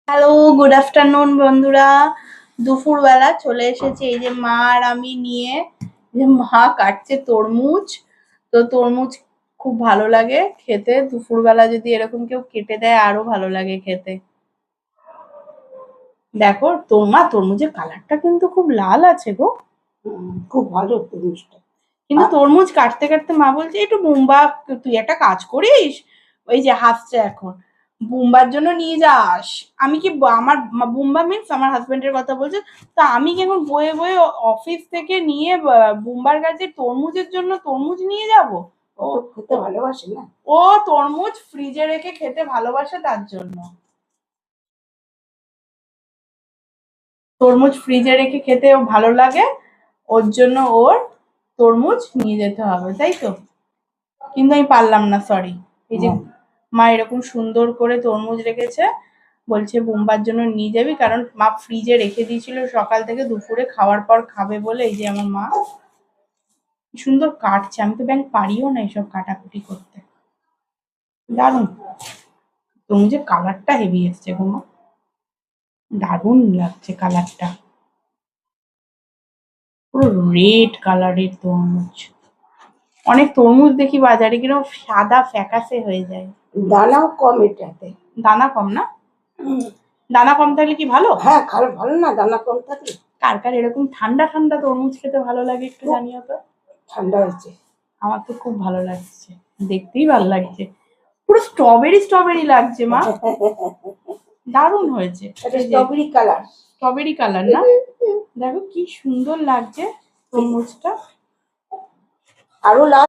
Hello, good afternoon বন্ধুরা। দুপুরবেলা চলে এসেছে এই যে মা আর আমি নিয়ে। যে মা কাটছে তরমুজ। তো তরমুজ খুব ভালো লাগে খেতে, দুপুরবেলা যদি এরকম কেউ কেটে দেয় আরো ভালো লাগে খেতে। দেখো তরমুজের কালারটা কিন্তু খুব লাল আছে গো। খুব ভালো তরমুজটা। কিন্তু তরমুজ কাটতে কাটতে মা বলছে একটু বুম্বা, তুই একটা কাজ করিস, ওই যে হাসছে এখন, বুম্বার জন্য নিয়ে যাস। আমি কি আমার বুম্বা মিন্স আমার হাজবেন্ডের কথা বলছে। তা আমি কি এখন বয়ে বয়ে অফিস থেকে নিয়ে বুম্বার কাছে তরমুজের জন্য তরমুজ নিয়ে যাব? ও খেতে ভালোবাসে না, ও তরমুজ ফ্রিজে রেখে খেতে ভালোবাসে, তার জন্য তরমুজ ফ্রিজে রেখে খেতে ভালো লাগে, ওর জন্য ওর তরমুজ নিয়ে যেতে হবে, তাই তো? কিন্তু আমি পারলাম না, সরি। এই যে মা এরকম সুন্দর করে তরমুজ রেখেছে, বলছে বোম্বার জন্য নিয়ে যাবি, কারণ মা ফ্রিজে রেখে দিয়েছিল সকাল থেকে, দুপুরে খাওয়ার পর খাবে বলে। এই যে আমার মা কি সুন্দর কাটছে, আমি তো ব্যাংক পারিও না এসব কাটাকুটি করতে। দারুণ তরমুজের কালারটা হেভি এসছে গো মা, দারুণ লাগছে কালারটা, পুরো রেড কালারের তরমুজ। অনেক তরমুজ দেখি বাজারে কিরকম সাদা ফ্যাকাশে হয়ে যায়। দানাও কম এটাতে। দানা কম না? দানা কম থাকলে কি ভালো? হ্যাঁ, খারাপ ভালো না দানা কম থাকলে। কার কার এরকম ঠান্ডা ঠান্ডা তরমুজ খেতে ভালো লাগে একটু জানিও তো। ঠান্ডা হয়েছে। আমার তো খুব ভালো লাগছে, দেখতেই ভালো লাগছে, পুরো স্ট্রবেরি স্ট্রবেরি লাগছে মা, দারুণ হয়েছে। এটা স্ট্রবেরি কালার। স্ট্রবেরি কালার না? দেখো কি সুন্দর লাগছে তরমুজটা। আরো লাল